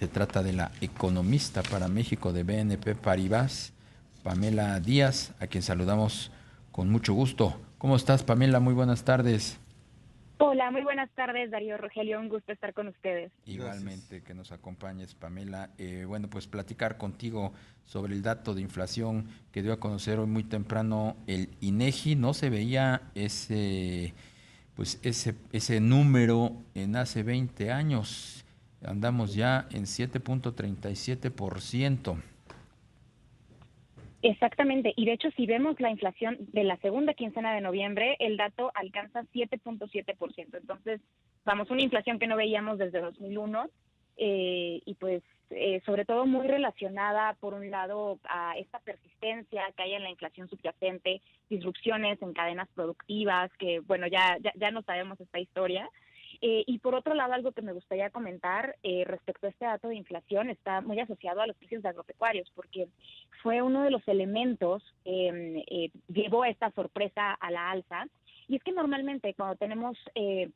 Se trata de la economista para México de BNP Paribas, Pamela Díaz, a quien saludamos con mucho gusto. ¿Cómo estás, Pamela? Muy buenas tardes. Hola, muy buenas tardes, Darío Rogelio, un gusto estar con ustedes. Gracias. Igualmente que nos acompañes, Pamela. Bueno, pues platicar contigo sobre el dato de inflación que dio a conocer hoy muy temprano el INEGI. No se veía ese número en hace 20 años. Andamos ya en 7.37%. Exactamente, y de hecho si vemos la inflación de la segunda quincena de noviembre, el dato alcanza 7.7%. Entonces, vamos, una inflación que no veíamos desde 2001 y pues sobre todo muy relacionada, por un lado, a esta persistencia que hay en la inflación subyacente, disrupciones en cadenas productivas, que bueno, ya no sabemos esta historia. Y por otro lado, algo que me gustaría comentar respecto a este dato de inflación está muy asociado a los precios de agropecuarios, porque fue uno de los elementos que llevó esta sorpresa a la alza. Y es que normalmente cuando tenemos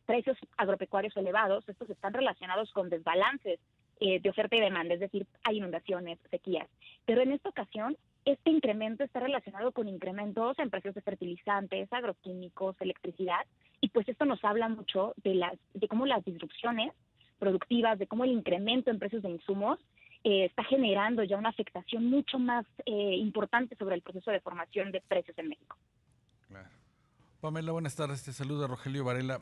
precios agropecuarios elevados, estos están relacionados con desbalances de oferta y demanda, es decir, hay inundaciones, sequías. Pero en esta ocasión, este incremento está relacionado con incrementos en precios de fertilizantes, agroquímicos, electricidad, y pues esto nos habla mucho de cómo las disrupciones productivas, de cómo el incremento en precios de insumos está generando ya una afectación mucho más importante sobre el proceso de formación de precios en México. Claro. Pamela, buenas tardes. Te saluda Rogelio Varela.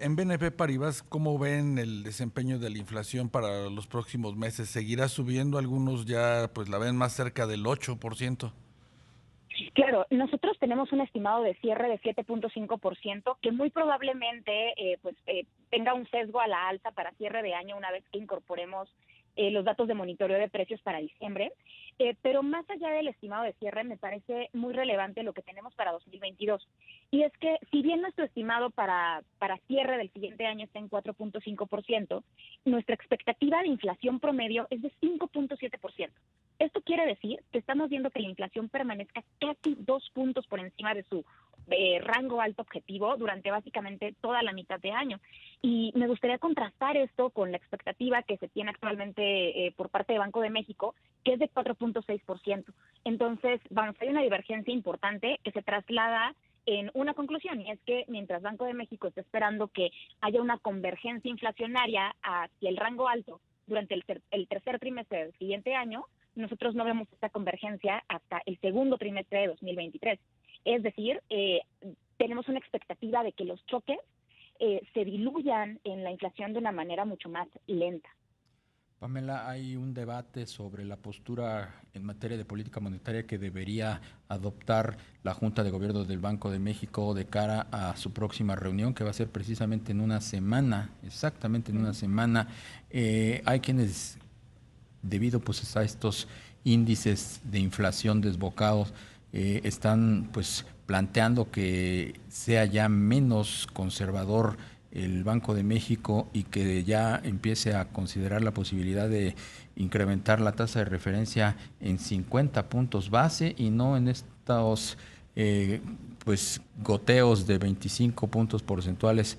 En BNP Paribas, ¿cómo ven el desempeño de la inflación para los próximos meses? ¿Seguirá subiendo? Algunos ya pues la ven más cerca del 8%. Claro, nosotros tenemos un estimado de cierre de 7.5% que muy probablemente tenga un sesgo a la alza para cierre de año una vez que incorporemos los datos de monitoreo de precios para diciembre. Pero más allá del estimado de cierre, me parece muy relevante lo que tenemos para 2022. Y es que si bien nuestro estimado para cierre del siguiente año está en 4.5%, nuestra expectativa de inflación promedio es de 5.7%. Esto quiere decir que estamos viendo que la inflación permanezca casi 2 puntos por encima de su rango alto objetivo durante básicamente toda la mitad de año. Y me gustaría contrastar esto con la expectativa que se tiene actualmente por parte de Banco de México, que es de 4.6%. Entonces, vamos, hay una divergencia importante que se traslada en una conclusión, y es que mientras Banco de México está esperando que haya una convergencia inflacionaria hacia el rango alto durante el tercer trimestre del siguiente año, nosotros no vemos esta convergencia hasta el segundo trimestre de 2023. Es decir, tenemos una expectativa de que los choques se diluyan en la inflación de una manera mucho más lenta. Pamela, hay un debate sobre la postura en materia de política monetaria que debería adoptar la Junta de Gobierno del Banco de México de cara a su próxima reunión, que va a ser precisamente en una semana, exactamente en una semana. Hay quienes, debido pues a estos índices de inflación desbocados, están pues planteando que sea ya menos conservador el Banco de México y que ya empiece a considerar la posibilidad de incrementar la tasa de referencia en 50 puntos base y no en estos pues goteos de 25 puntos porcentuales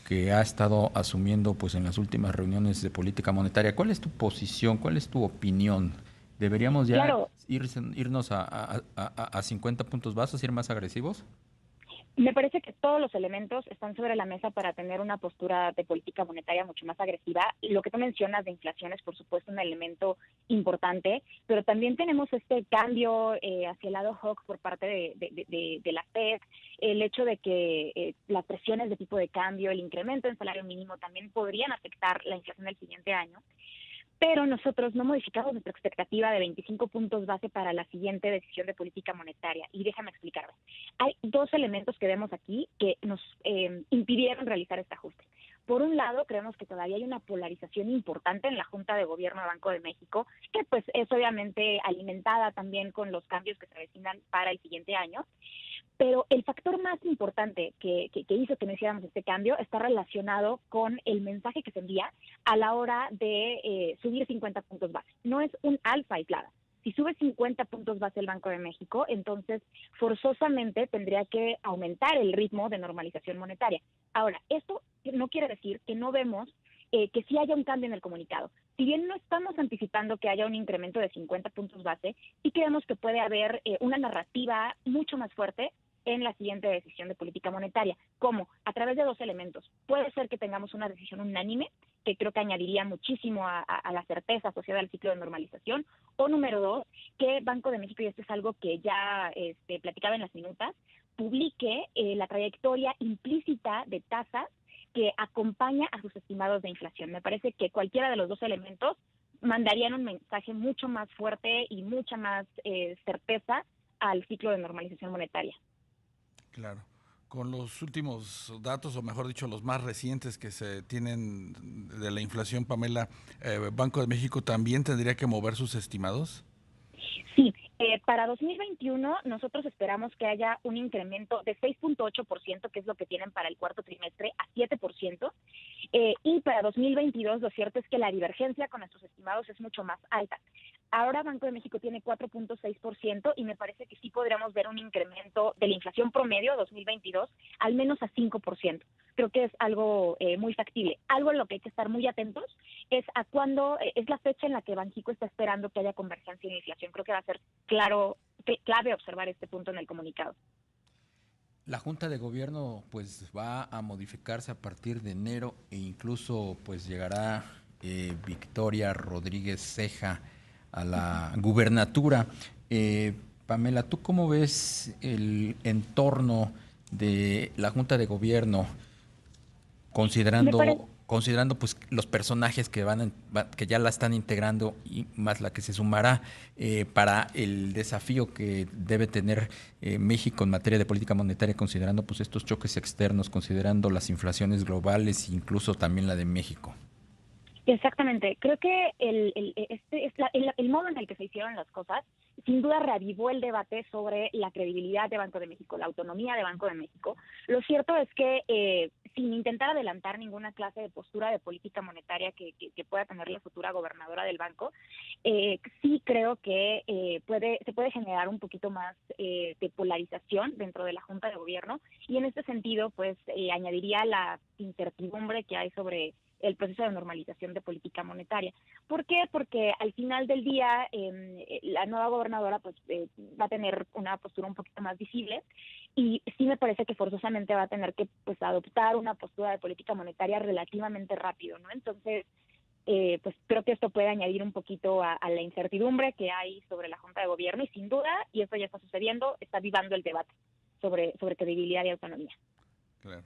que ha estado asumiendo pues en las últimas reuniones de política monetaria. ¿Cuál es tu posición? ¿Cuál es tu opinión? ¿Deberíamos ya Claro, irnos a 50 puntos base, ir más agresivos? me parece que todos los elementos están sobre la mesa para tener una postura de política monetaria mucho más agresiva. Lo que tú mencionas de inflación es, por supuesto, un elemento importante, pero también tenemos este cambio hacia el lado hawk por parte de la Fed, el hecho de que las presiones de tipo de cambio, el incremento en salario mínimo también podrían afectar la inflación del siguiente año. Pero nosotros no modificamos nuestra expectativa de 25 puntos base para la siguiente decisión de política monetaria. Y déjame explicarme. Hay dos elementos que vemos aquí que nos impidieron realizar este ajuste. Por un lado, creemos que todavía hay una polarización importante en la Junta de Gobierno de Banco de México, que pues es obviamente alimentada también con los cambios que se avecinan para el siguiente año. Pero el factor más importante que hizo que no hiciéramos este cambio está relacionado con el mensaje que se envía a la hora de subir 50 puntos base. No es un alza aislada. Si sube 50 puntos base el Banco de México, entonces forzosamente tendría que aumentar el ritmo de normalización monetaria. Ahora, esto no quiere decir que no vemos que sí haya un cambio en el comunicado. si bien no estamos anticipando que haya un incremento de 50 puntos base, sí creemos que puede haber una narrativa mucho más fuerte en la siguiente decisión de política monetaria. ¿Cómo? A través de dos elementos. Puede ser que tengamos una decisión unánime, que creo que añadiría muchísimo a la certeza asociada al ciclo de normalización, o número dos, que Banco de México, y esto es algo que ya platicaba en las minutas, publique la trayectoria implícita de tasas que acompaña a sus estimados de inflación. Me parece que cualquiera de los dos elementos mandarían un mensaje mucho más fuerte y mucha más certeza al ciclo de normalización monetaria. Claro. Con los últimos datos, o mejor dicho, los más recientes que se tienen de la inflación, Pamela, ¿Banco de México también tendría que mover sus estimados? Sí, para 2021 nosotros esperamos que haya un incremento de 6.8%, que es lo que tienen para el cuarto trimestre, a 7%, y para 2022 lo cierto es que la divergencia con nuestros estimados es mucho más alta. Ahora Banco de México tiene 4.6% y me parece que sí podríamos ver un incremento de la inflación promedio 2022 al menos a 5%. Creo que es algo muy factible. Algo en lo que hay que estar muy atentos es a cuándo es la fecha en la que Banxico está esperando que haya convergencia en inflación. Creo que va a ser clave observar este punto en el comunicado. La Junta de Gobierno pues va a modificarse a partir de enero e incluso pues llegará Victoria Rodríguez Ceja a la gubernatura. Pamela, ¿tú cómo ves el entorno de la Junta de Gobierno considerando pues los personajes que ya la están integrando y más la que se sumará para el desafío que debe tener México en materia de política monetaria, considerando pues estos choques externos, considerando las inflaciones globales e incluso también la de México? Exactamente. Creo que el modo en el que se hicieron las cosas sin duda reavivó el debate sobre la credibilidad de Banco de México, la autonomía de Banco de México. Lo cierto es que sin intentar adelantar ninguna clase de postura de política monetaria que pueda tener la futura gobernadora del banco, sí creo que se puede generar un poquito más de polarización dentro de la Junta de Gobierno, y en este sentido pues añadiría la incertidumbre que hay sobre el proceso de normalización de política monetaria. ¿Por qué? Porque al final del día la nueva gobernadora pues va a tener una postura un poquito más visible, y sí me parece que forzosamente va a tener que pues adoptar una postura de política monetaria relativamente rápido, ¿no? Entonces pues creo que esto puede añadir un poquito a la incertidumbre que hay sobre la Junta de Gobierno, y sin duda, y esto ya está sucediendo, está avivando el debate sobre credibilidad y autonomía. Claro.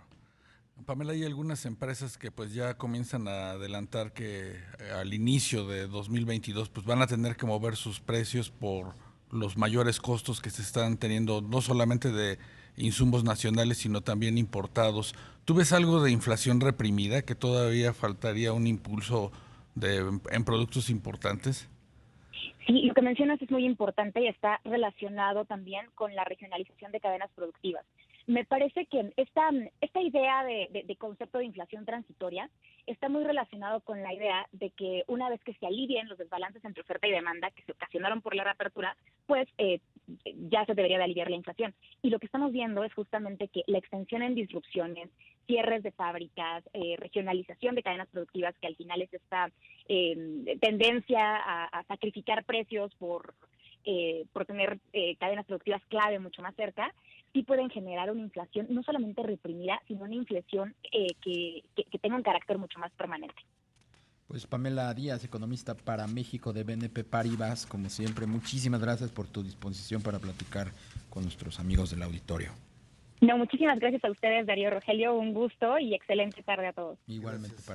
Pamela, hay algunas empresas que pues ya comienzan a adelantar que al inicio de 2022 pues van a tener que mover sus precios por los mayores costos que se están teniendo, no solamente de insumos nacionales, sino también importados. ¿Tú ves algo de inflación reprimida, que todavía faltaría un impulso en productos importantes? Sí, lo que mencionas es muy importante y está relacionado también con la regionalización de cadenas productivas. Me parece que esta idea de concepto de inflación transitoria está muy relacionado con la idea de que una vez que se alivien los desbalances entre oferta y demanda que se ocasionaron por la reapertura, pues ya se debería de aliviar la inflación. Y lo que estamos viendo es justamente que la extensión en disrupciones, cierres de fábricas, regionalización de cadenas productivas, que al final es esta tendencia a sacrificar precios por tener cadenas productivas clave mucho más cerca, sí pueden generar una inflación no solamente reprimida, sino una inflación que tenga un carácter mucho más permanente. Pues Pamela Díaz, economista para México de BNP Paribas, como siempre, muchísimas gracias por tu disposición para platicar con nuestros amigos del auditorio. No, muchísimas gracias a ustedes, Darío, Rogelio, un gusto y excelente tarde a todos. Igualmente para